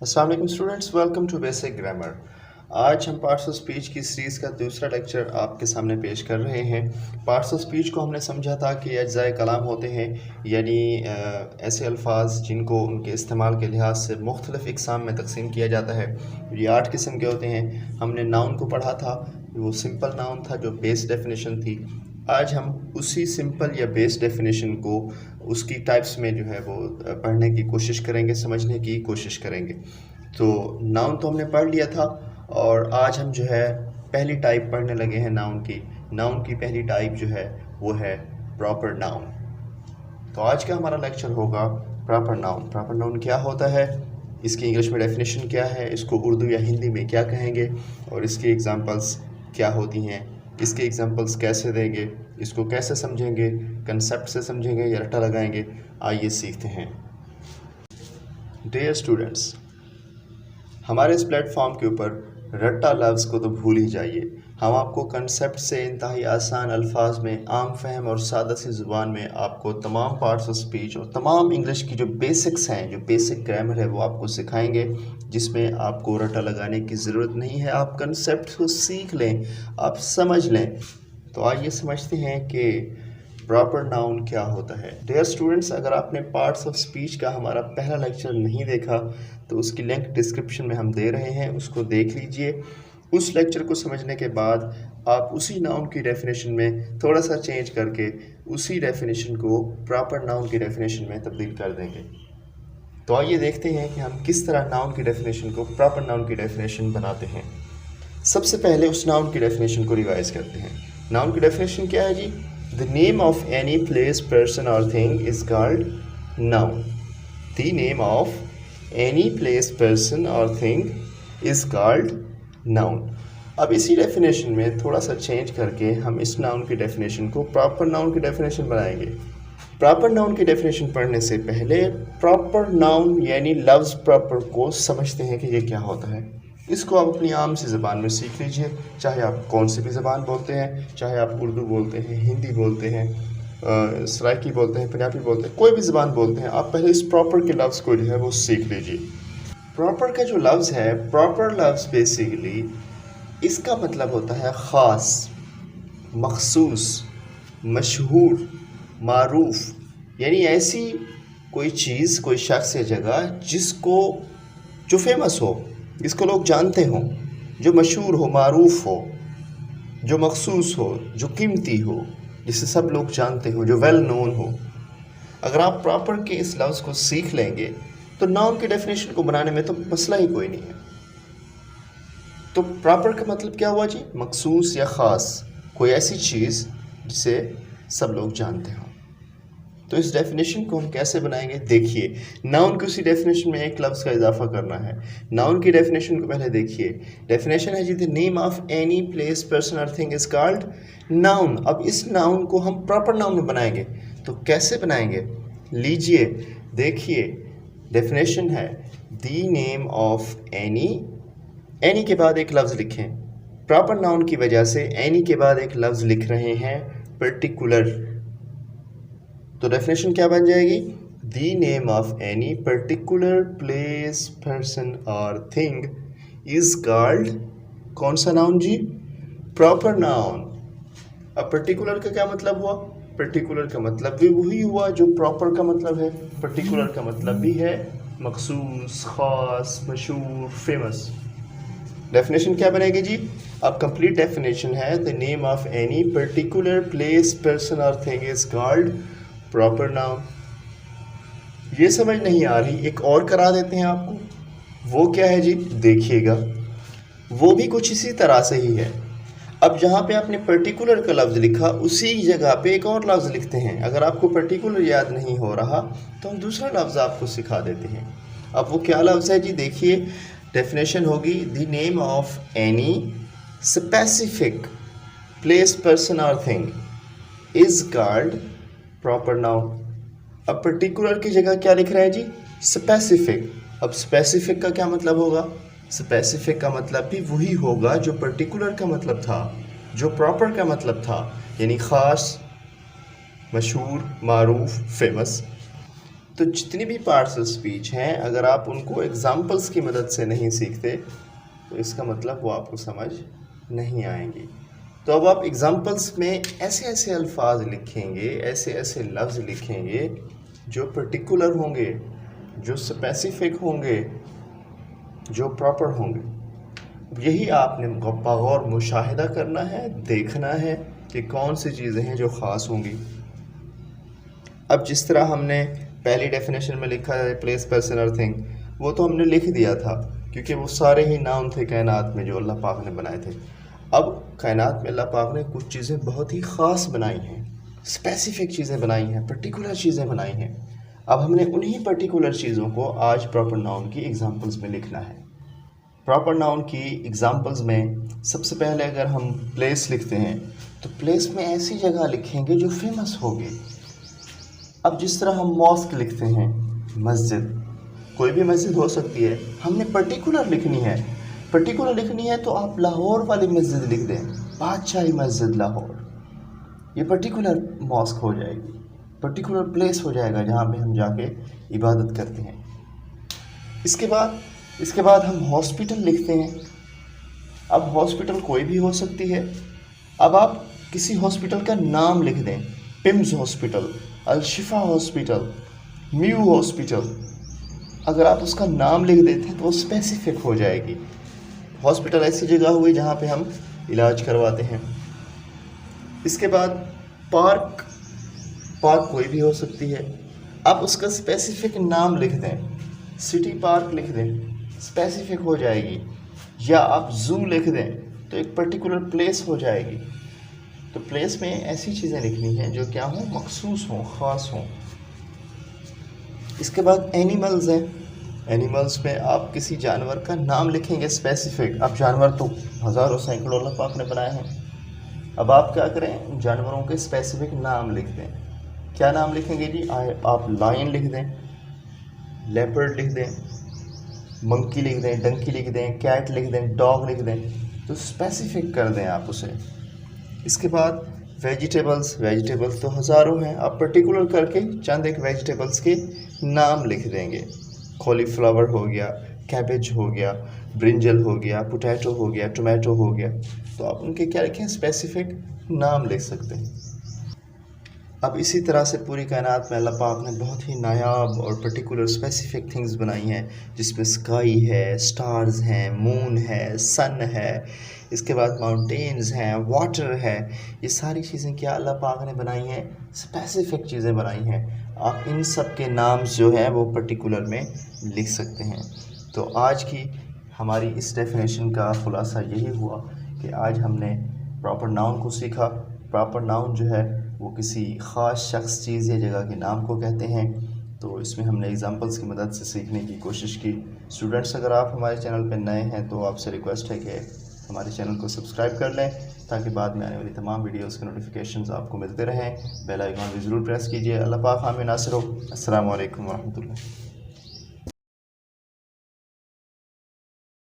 السلام علیکم students, welcome to basic grammar. آج ہم پارٹس آف اسپیچ کی سیریز کا دوسرا لیکچر آپ کے سامنے پیش کر رہے ہیں۔ پارٹس آف اسپیچ کو ہم نے سمجھا تھا کہ اجزائے کلام ہوتے ہیں، یعنی ایسے الفاظ جن کو ان کے استعمال کے لحاظ سے مختلف اقسام میں تقسیم کیا جاتا ہے۔ یہ 8 قسم کے ہوتے ہیں۔ ہم نے ناؤن کو پڑھا تھا، وہ سمپل ناؤن تھا جو بیس ڈیفینیشن تھی۔ آج ہم اسی سمپل یا بیس ڈیفینیشن کو اس کی ٹائپس میں جو ہے وہ پڑھنے کی کوشش کریں گے، سمجھنے کی کوشش کریں گے۔ تو ناؤن تو ہم نے پڑھ لیا تھا، اور آج ہم جو ہے پہلی ٹائپ پڑھنے لگے ہیں ناؤن کی۔ ناؤن کی پہلی ٹائپ جو ہے وہ ہے پراپر ناؤن۔ تو آج کا ہمارا لیکچر ہوگا پراپر ناؤن۔ پراپر ناؤن کیا ہوتا ہے، اس کی انگلش میں ڈیفینیشن کیا ہے، اس کو اردو یا ہندی میں کیا کہیں گے، اور اس کی ایگزامپلس کیا ہوتی ہیں، اس کے ایگزامپلس کیسے دیں گے، اس کو کیسے سمجھیں گے، کنسیپٹ سے سمجھیں گے یا رٹا لگائیں گے، آئیے سیکھتے ہیں۔ ڈیئر اسٹوڈنٹس، ہمارے اس پلیٹ فارم کے اوپر رٹا لفظ کو تو بھول ہی جائیے۔ ہم آپ کو کنسیپٹ سے انتہائی آسان الفاظ میں، عام فہم اور سادہ سی زبان میں آپ کو تمام پارٹس آف اسپیچ اور تمام انگلش کی جو بیسکس ہیں، جو بیسک گرامر ہے، وہ آپ کو سکھائیں گے، جس میں آپ کو رٹا لگانے کی ضرورت نہیں ہے۔ آپ کنسیپٹ کو سیکھ لیں، آپ سمجھ لیں۔ تو آئیے سمجھتے ہیں کہ پراپر ناؤن کیا ہوتا ہے۔ ڈیئر اسٹوڈنٹس، اگر آپ نے پارٹس آف اسپیچ کا ہمارا پہلا لیکچر نہیں دیکھا تو اس کی لنک ڈسکرپشن میں ہم دے رہے ہیں، اس کو دیکھ لیجئے۔ اس لیکچر کو سمجھنے کے بعد آپ اسی ناؤن کی ڈیفینیشن میں تھوڑا سا چینج کر کے اسی ڈیفینیشن کو پراپر ناؤن کی ڈیفینیشن میں تبدیل کر دیں گے۔ تو آئیے دیکھتے ہیں کہ ہم کس طرح ناؤن کی ڈیفینیشن کو پراپر ناؤن کی ڈیفینیشن بناتے ہیں۔ سب سے پہلے اس ناؤن کی ڈیفینیشن کو ریوائز کرتے ہیں۔ ناؤن کی ڈیفینیشن کیا ہے جی؟ The name of any place, person or thing is called noun. The name of any place, person or thing is called noun. اب اسی ڈیفینیشن میں تھوڑا سا چینج کر کے ہم اس ناؤن کی ڈیفینیشن کو پراپر ناؤن کی ڈیفینیشن بنائیں گے۔ پراپر ناؤن کی ڈیفینیشن پڑھنے سے پہلے پراپر ناؤن یعنی لفظ پراپر کو سمجھتے ہیں کہ یہ کیا ہوتا ہے۔ اس کو آپ اپنی عام سی زبان میں سیکھ لیجئے، چاہے آپ کون سی بھی زبان بولتے ہیں، چاہے آپ اردو بولتے ہیں، ہندی بولتے ہیں، سرائکی بولتے ہیں، پنجابی بولتے ہیں، کوئی بھی زبان بولتے ہیں، آپ پہلے اس پراپر کے لفظ کو جو ہے وہ سیکھ لیجئے۔ پراپر کا جو لفظ ہے، پراپر لفظ بیسیکلی اس کا مطلب ہوتا ہے خاص، مخصوص، مشہور، معروف، یعنی ایسی کوئی چیز، کوئی شخص یا جگہ جس کو جو فیمس ہو، جس کو لوگ جانتے ہوں، جو مشہور ہو، معروف ہو، جو مخصوص ہو، جو قیمتی ہو، جسے سب لوگ جانتے ہو، جو ویل نون ہو۔ اگر آپ پراپر کے اس لفظ کو سیکھ لیں گے تو ناؤن کی ڈیفینیشن کو بنانے میں تو مسئلہ ہی کوئی نہیں ہے۔ تو پراپر کا مطلب کیا ہوا جی؟ مخصوص یا خاص، کوئی ایسی چیز جسے سب لوگ جانتے ہوں۔ تو اس ڈیفینیشن کو ہم کیسے بنائیں گے؟ دیکھیے، ناؤن کی اسی ڈیفینیشن میں ایک لفظ کا اضافہ کرنا ہے۔ ناؤن کی ڈیفینیشن کو پہلے دیکھیے۔ ڈیفینیشن ہے جی the name of any place, person or thing is called noun۔ اب اس ناؤن کو ہم پراپر ناؤن میں بنائیں گے تو کیسے بنائیں گے؟ لیجئے دیکھیے، ڈیفینیشن ہے the name of any کے بعد ایک لفظ لکھیں۔ پراپر ناؤن کی وجہ سے any کے بعد ایک لفظ لکھ رہے ہیں، particular۔ تو ڈیفینیشن کیا بن جائے گی؟ The name of any particular place, person or thing is called کون سا ناؤن جی؟ Proper noun۔ اب particular کا کیا مطلب ہوا؟ particular کا مطلب بھی وہی ہوا جو proper کا مطلب ہے۔ particular کا مطلب بھی ہے مخصوص، خاص، مشہور، فیمس۔ ڈیفینیشن کیا بنے گی جی؟ اب کمپلیٹ ڈیفینیشن ہے the name of any particular place, person or thing is called proper noun. یہ سمجھ نہیں آ رہی، ایک اور کرا دیتے ہیں آپ کو۔ وہ کیا ہے جی؟ دیکھیے گا، وہ بھی کچھ اسی طرح سے ہی ہے۔ اب جہاں پہ آپ نے پرٹیکولر کا لفظ لکھا، اسی جگہ پہ ایک اور لفظ لکھتے ہیں۔ اگر آپ کو پرٹیکولر یاد نہیں ہو رہا تو ہم دوسرا لفظ آپ کو سکھا دیتے ہیں۔ اب وہ کیا لفظ ہے جی؟ دیکھیے، ڈیفینیشن ہوگی the name of any specific place, person or thing is called proper noun. اب پرٹیکولر کی جگہ کیا لکھ رہے ہیں جی؟ اسپیسیفک۔ اب اسپیسیفک کا کیا مطلب ہوگا؟ اسپیسیفک کا مطلب بھی وہی ہوگا جو پرٹیکولر کا مطلب تھا، جو پراپر کا مطلب تھا، یعنی خاص، مشہور، معروف، فیمس۔ تو جتنی بھی پارٹس آف اسپیچ ہیں اگر آپ ان کو ایگزامپلس کی مدد سے نہیں سیکھتے تو اس کا مطلب وہ آپ کو سمجھ نہیں آئیں گی۔ تو اب آپ ایگزامپلس میں ایسے ایسے الفاظ لکھیں گے، ایسے ایسے لفظ لکھیں گے جو پرٹیکولر ہوں گے، جو اسپیسیفک ہوں گے، جو پراپر ہوں گے۔ یہی آپ نے بغور مشاہدہ کرنا ہے، دیکھنا ہے کہ کون سی چیزیں ہیں جو خاص ہوں گی۔ اب جس طرح ہم نے پہلی ڈیفینیشن میں لکھا ہے پلیس، پرسن اور تھنگ، وہ تو ہم نے لکھ دیا تھا کیونکہ وہ سارے ہی نام تھے کائنات میں جو اللہ پاک نے بنائے تھے۔ اب کائنات میں اللہ پاک نے کچھ چیزیں بہت ہی خاص بنائی ہیں، اسپیسیفک چیزیں بنائی ہیں، پرٹیکولر چیزیں بنائی ہیں۔ اب ہم نے انہی پرٹیکولر چیزوں کو آج پراپر ناؤن کی ایگزامپلز میں لکھنا ہے۔ پراپر ناؤن کی ایگزامپلز میں سب سے پہلے اگر ہم پلیس لکھتے ہیں تو پلیس میں ایسی جگہ لکھیں گے جو فیمس ہوگی۔ اب جس طرح ہم ماسک لکھتے ہیں، مسجد، کوئی بھی مسجد ہو سکتی ہے، ہم نے پرٹیکولر لکھنی ہے۔ پرٹیکولر لکھنی ہے تو آپ لاہور والی مسجد لکھ دیں، بادشاہی مسجد لاہور، یہ پرٹیکولر ماسک ہو جائے گی، پرٹیکولر پلیس ہو جائے گا جہاں پہ ہم جا کے عبادت کرتے ہیں۔ اس کے بعد ہم ہاسپٹل لکھتے ہیں۔ اب ہاسپٹل کوئی بھی ہو سکتی ہے۔ اب آپ کسی ہاسپٹل کا نام لکھ دیں، پمز ہاسپٹل، الشفا ہاسپٹل، میو ہاسپٹل۔ اگر آپ اس کا نام لکھ دیتے ہیں تو وہ اسپیسیفک ہو جائے گی۔ ہاسپٹل ایسی جگہ ہوئی جہاں پہ ہم علاج کرواتے ہیں۔ اس کے بعد پارک کوئی بھی ہو سکتی ہے، آپ اس کا اسپیسیفک نام لکھ دیں، سٹی پارک لکھ دیں، اسپیسیفک ہو جائے گی۔ یا آپ زو لکھ دیں تو ایک پرٹیکولر پلیس ہو جائے گی۔ تو پلیس میں ایسی چیزیں لکھنی ہیں جو کیا ہوں، مخصوص ہوں، خاص ہوں۔ اس کے بعد اینیملز ہیں۔ اینیملز میں آپ کسی جانور کا نام لکھیں گے اسپیسیفک۔ اب جانور تو ہزاروں سینکڑوں اللہ پاک نے بنائے ہیں۔ اب آپ کیا کریں، جانوروں کے اسپیسیفک نام لکھ دیں۔ کیا نام لکھیں گے جی؟ آپ لائن لکھ دیں، لیپرڈ لکھ دیں، منکی لکھ دیں، ڈنکی لکھ دیں، کیٹ لکھ دیں، ڈاگ لکھ دیں، تو اسپیسیفک کر دیں آپ اسے۔ اس کے بعد ویجیٹیبلز تو ہزاروں ہیں، آپ پرٹیکولر کر کے چند ایک ویجیٹیبلز کے نام لکھ دیں گے۔ کھولی فلاور ہو گیا، کیبج ہو گیا، برنجل ہو گیا، پوٹیٹو ہو گیا، ٹومیٹو ہو گیا، تو آپ ان کے کیا لکھیں، اسپیسیفک نام لکھ سکتے ہیں۔ اب اسی طرح سے پوری کائنات میں اللہ پاک نے بہت ہی نایاب اور پرٹیکولر اسپیسیفک تھنگز بنائی ہیں، جس میں اسکائی ہے، سٹارز ہیں، مون ہے، سن ہے، اس کے بعد ماؤنٹینز ہیں، واٹر ہے۔ یہ ساری چیزیں کیا اللہ پاک نے بنائی ہیں، اسپیسیفک چیزیں بنائی ہیں۔ آپ ان سب کے نامز جو ہیں وہ پرٹیکولر میں لکھ سکتے ہیں۔ تو آج کی ہماری اس ڈیفینیشن کا خلاصہ یہی ہوا کہ آج ہم نے پراپر ناؤن کو سیکھا۔ پراپر ناؤن جو ہے وہ کسی خاص شخص، چیز یا جگہ کے نام کو کہتے ہیں۔ تو اس میں ہم نے ایگزامپلس کی مدد سے سیکھنے کی کوشش کی۔ اسٹوڈنٹس، اگر آپ ہمارے چینل پہ نئے ہیں تو آپ سے ریکویسٹ ہے کہ ہمارے چینل کو سبسکرائب کر لیں تاکہ بعد میں آنے والی تمام ویڈیوز کے نوٹیفیکیشنز آپ کو ملتے رہیں۔ بیل آئیکن بھی ضرور پریس کیجیے۔ اللہ پاک حامی ناصر ہو۔ السلام علیکم ورحمۃ اللہ۔